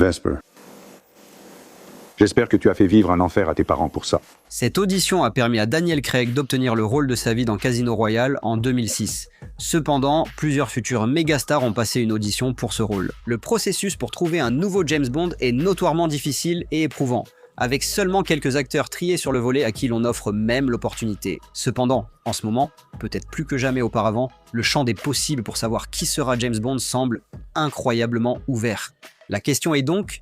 Vesper. J'espère que tu as fait vivre un enfer à tes parents pour ça. Cette audition a permis à Daniel Craig d'obtenir le rôle de sa vie dans Casino Royale en 2006. Cependant, plusieurs futurs mégastars ont passé une audition pour ce rôle. Le processus pour trouver un nouveau James Bond est notoirement difficile et éprouvant, avec seulement quelques acteurs triés sur le volet à qui l'on offre même l'opportunité. Cependant, en ce moment, peut-être plus que jamais auparavant, le champ des possibles pour savoir qui sera James Bond semble incroyablement ouvert. La question est donc,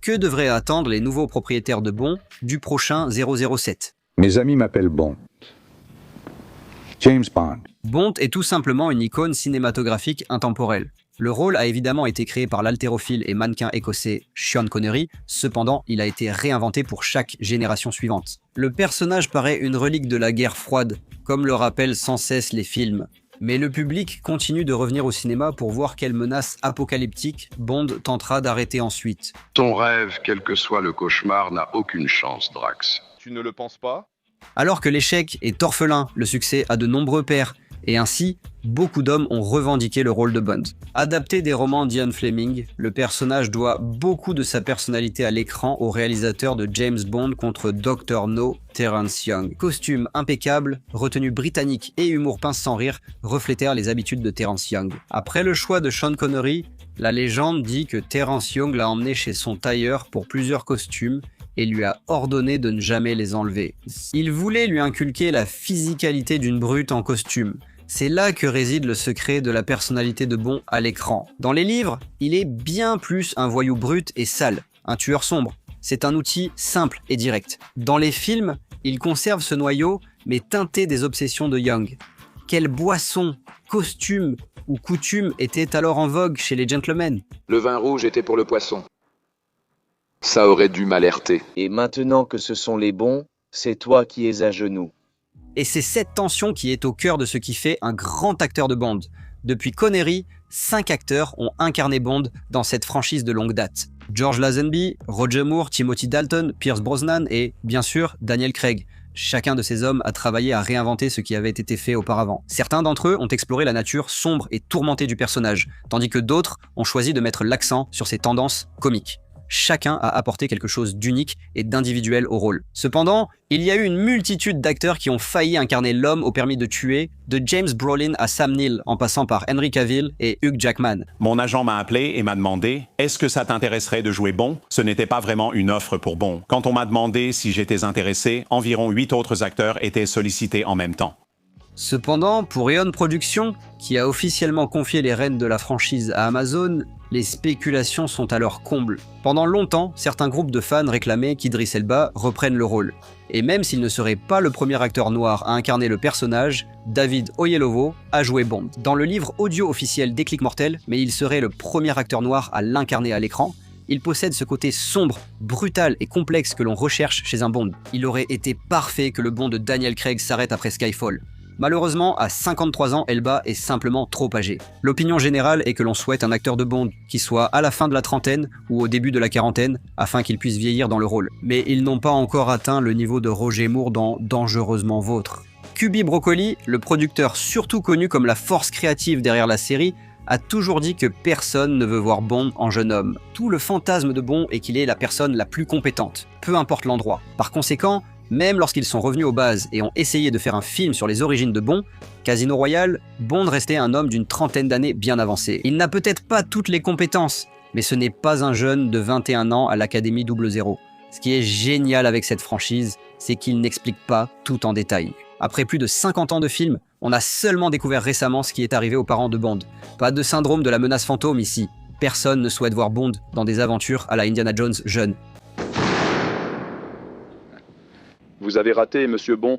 que devraient attendre les nouveaux propriétaires de Bond du prochain 007 ? Mes amis m'appellent Bond. James Bond. Bond est tout simplement une icône cinématographique intemporelle. Le rôle a évidemment été créé par l'haltérophile et mannequin écossais Sean Connery, cependant il a été réinventé pour chaque génération suivante. Le personnage paraît une relique de la guerre froide, comme le rappellent sans cesse les films. Mais le public continue de revenir au cinéma pour voir quelle menace apocalyptique Bond tentera d'arrêter ensuite. Ton rêve, quel que soit le cauchemar, n'a aucune chance, Drax. Tu ne le penses pas ? Alors que l'échec est orphelin, le succès a de nombreux pairs, et ainsi, beaucoup d'hommes ont revendiqué le rôle de Bond. Adapté des romans d'Ian Fleming, le personnage doit beaucoup de sa personnalité à l'écran au réalisateur de James Bond contre Dr. No, Terence Young. Costume impeccable, retenue britannique et humour pince sans rire reflétèrent les habitudes de Terence Young. Après le choix de Sean Connery, la légende dit que Terence Young l'a emmené chez son tailleur pour plusieurs costumes et lui a ordonné de ne jamais les enlever. Il voulait lui inculquer la physicalité d'une brute en costume. C'est là que réside le secret de la personnalité de Bond à l'écran. Dans les livres, il est bien plus un voyou brut et sale, un tueur sombre. C'est un outil simple et direct. Dans les films, il conserve ce noyau, mais teinté des obsessions de Young. Quelle boisson, costume ou coutume était alors en vogue chez les gentlemen ? Le vin rouge était pour le poisson. Ça aurait dû m'alerter. Et maintenant que ce sont les bons, c'est toi qui es à genoux. Et c'est cette tension qui est au cœur de ce qui fait un grand acteur de Bond. Depuis Connery, 5 acteurs ont incarné Bond dans cette franchise de longue date. George Lazenby, Roger Moore, Timothy Dalton, Pierce Brosnan et, bien sûr, Daniel Craig. Chacun de ces hommes a travaillé à réinventer ce qui avait été fait auparavant. Certains d'entre eux ont exploré la nature sombre et tourmentée du personnage, tandis que d'autres ont choisi de mettre l'accent sur ses tendances comiques. Chacun a apporté quelque chose d'unique et d'individuel au rôle. Cependant, il y a eu une multitude d'acteurs qui ont failli incarner l'homme au permis de tuer, de James Brolin à Sam Neill, en passant par Henry Cavill et Hugh Jackman. Mon agent m'a appelé et m'a demandé « Est-ce que ça t'intéresserait de jouer Bond ?» Ce n'était pas vraiment une offre pour Bond. Quand on m'a demandé si j'étais intéressé, environ 8 autres acteurs étaient sollicités en même temps. Cependant, pour Eon Productions, qui a officiellement confié les rênes de la franchise à Amazon, les spéculations sont à leur comble. Pendant longtemps, certains groupes de fans réclamaient qu'Idris Elba reprenne le rôle. Et même s'il ne serait pas le premier acteur noir à incarner le personnage, David Oyelowo a joué Bond. Dans le livre audio officiel Déclic Mortel, mais il serait le premier acteur noir à l'incarner à l'écran, il possède ce côté sombre, brutal et complexe que l'on recherche chez un Bond. Il aurait été parfait que le Bond de Daniel Craig s'arrête après Skyfall. Malheureusement, à 53 ans, Elba est simplement trop âgé. L'opinion générale est que l'on souhaite un acteur de Bond qui soit à la fin de la trentaine ou au début de la quarantaine, afin qu'il puisse vieillir dans le rôle. Mais ils n'ont pas encore atteint le niveau de Roger Moore dans Dangereusement Vôtre. Cubby Broccoli, le producteur surtout connu comme la force créative derrière la série, a toujours dit que personne ne veut voir Bond en jeune homme. Tout le fantasme de Bond est qu'il est la personne la plus compétente, peu importe l'endroit. Par conséquent, même lorsqu'ils sont revenus aux bases et ont essayé de faire un film sur les origines de Bond, Casino Royale, Bond restait un homme d'une trentaine d'années bien avancé. Il n'a peut-être pas toutes les compétences, mais ce n'est pas un jeune de 21 ans à l'Académie 00. Ce qui est génial avec cette franchise, c'est qu'il n'explique pas tout en détail. Après plus de 50 ans de film, on a seulement découvert récemment ce qui est arrivé aux parents de Bond. Pas de syndrome de la menace fantôme ici. Personne ne souhaite voir Bond dans des aventures à la Indiana Jones jeune. Vous avez raté, monsieur Bond.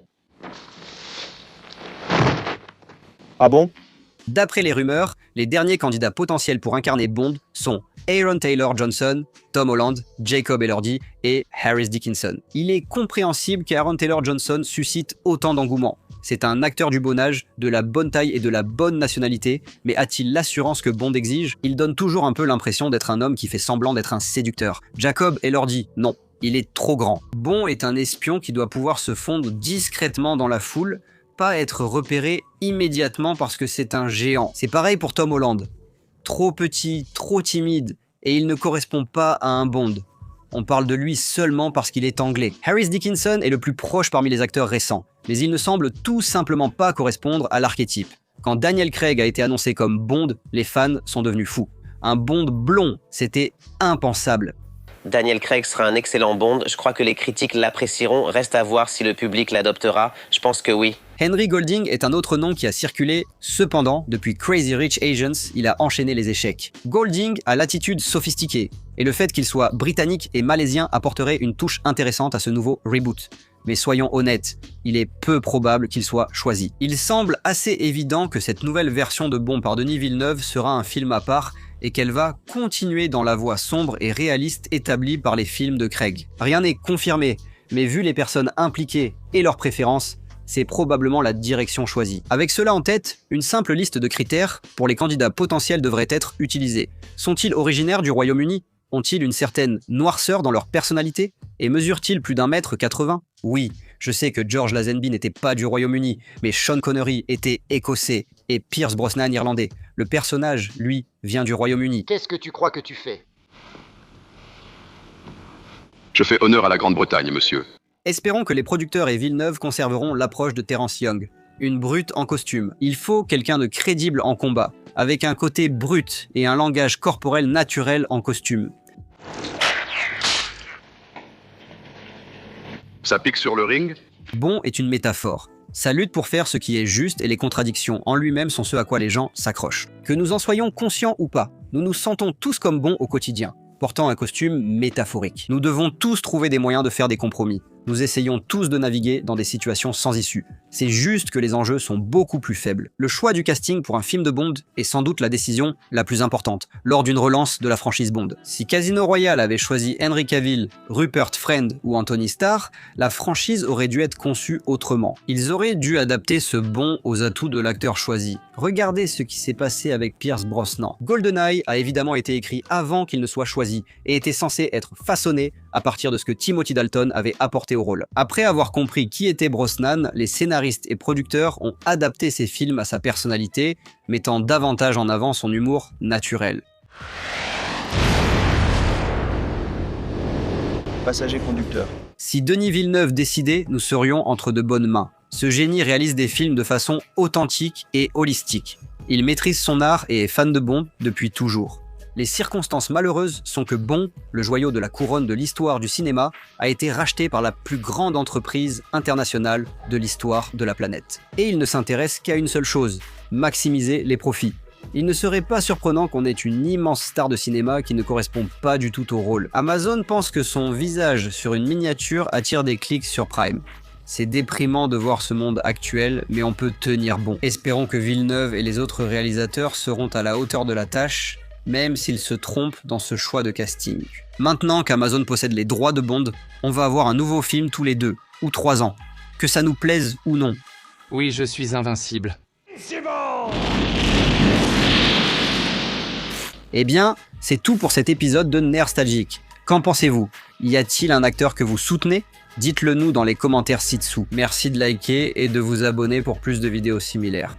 Ah bon ? D'après les rumeurs, les derniers candidats potentiels pour incarner Bond sont Aaron Taylor Johnson, Tom Holland, Jacob Elordi et Harris Dickinson. Il est compréhensible qu'Aaron Taylor Johnson suscite autant d'engouement. C'est un acteur du bon âge, de la bonne taille et de la bonne nationalité, mais a-t-il l'assurance que Bond exige ? Il donne toujours un peu l'impression d'être un homme qui fait semblant d'être un séducteur. Jacob Elordi, non. Il est trop grand. Bond est un espion qui doit pouvoir se fondre discrètement dans la foule, pas être repéré immédiatement parce que c'est un géant. C'est pareil pour Tom Holland. Trop petit, trop timide Et il ne correspond pas à un Bond. On parle de lui seulement parce qu'il est anglais. Harris Dickinson est le plus proche parmi les acteurs récents, mais il ne semble tout simplement pas correspondre à l'archétype. Quand Daniel Craig a été annoncé comme Bond, les fans sont devenus fous. Un Bond blond, c'était impensable. Daniel Craig sera un excellent Bond, je crois que les critiques l'apprécieront, reste à voir si le public l'adoptera, je pense que oui. Henry Golding est un autre nom qui a circulé, cependant, depuis Crazy Rich Asians, il a enchaîné les échecs. Golding a l'attitude sophistiquée, et le fait qu'il soit britannique et malaisien apporterait une touche intéressante à ce nouveau reboot. Mais soyons honnêtes, il est peu probable qu'il soit choisi. Il semble assez évident que cette nouvelle version de Bond par Denis Villeneuve sera un film à part, et qu'elle va continuer dans la voie sombre et réaliste établie par les films de Craig. Rien n'est confirmé, mais vu les personnes impliquées et leurs préférences, c'est probablement la direction choisie. Avec cela en tête, une simple liste de critères pour les candidats potentiels devrait être utilisée. Sont-ils originaires du Royaume-Uni? Ont-ils une certaine noirceur dans leur personnalité? Et mesurent-ils plus d'1,80 m? Oui, je sais que George Lazenby n'était pas du Royaume-Uni, mais Sean Connery était écossais et Pierce Brosnan irlandais. Le personnage, lui, vient du Royaume-Uni. Qu'est-ce que tu crois que tu fais? Je fais honneur à la Grande-Bretagne, monsieur. Espérons que les producteurs et Villeneuve conserveront l'approche de Terence Young. Une brute en costume. Il faut quelqu'un de crédible en combat, avec un côté brut et un langage corporel naturel en costume. Ça pique sur le ring? Bond est une métaphore. Ça lutte pour faire ce qui est juste et les contradictions en lui-même sont ce à quoi les gens s'accrochent. Que nous en soyons conscients ou pas, nous nous sentons tous comme Bond au quotidien, portant un costume métaphorique. Nous devons tous trouver des moyens de faire des compromis. Nous essayons tous de naviguer dans des situations sans issue. C'est juste que les enjeux sont beaucoup plus faibles. Le choix du casting pour un film de Bond est sans doute la décision la plus importante lors d'une relance de la franchise Bond. Si Casino Royale avait choisi Henry Cavill, Rupert Friend ou Anthony Starr, la franchise aurait dû être conçue autrement. Ils auraient dû adapter ce Bond aux atouts de l'acteur choisi. Regardez ce qui s'est passé avec Pierce Brosnan. GoldenEye a évidemment été écrit avant qu'il ne soit choisi et était censé être façonné à partir de ce que Timothy Dalton avait apporté au rôle. Après avoir compris qui était Brosnan, les scénaristes et producteurs ont adapté ses films à sa personnalité, mettant davantage en avant son humour naturel. Passager conducteur. Si Denis Villeneuve décidait, nous serions entre de bonnes mains. Ce génie réalise des films de façon authentique et holistique. Il maîtrise son art et est fan de Bond depuis toujours. Les circonstances malheureuses sont que Bond, le joyau de la couronne de l'histoire du cinéma, a été racheté par la plus grande entreprise internationale de l'histoire de la planète. Et il ne s'intéresse qu'à une seule chose, maximiser les profits. Il ne serait pas surprenant qu'on ait une immense star de cinéma qui ne correspond pas du tout au rôle. Amazon pense que son visage sur une miniature attire des clics sur Prime. C'est déprimant de voir ce monde actuel, mais on peut tenir bon. Espérons que Villeneuve et les autres réalisateurs seront à la hauteur de la tâche, même s'ils se trompent dans ce choix de casting. Maintenant qu'Amazon possède les droits de Bond, on va avoir un nouveau film tous les 2 ou 3 ans, que ça nous plaise ou non. Oui, je suis invincible. Eh bien, c'est tout pour cet épisode de Nerstalgique. Qu'en pensez-vous? Y a-t-il un acteur que vous soutenez? Dites-le nous dans les commentaires ci-dessous. Merci de liker et de vous abonner pour plus de vidéos similaires.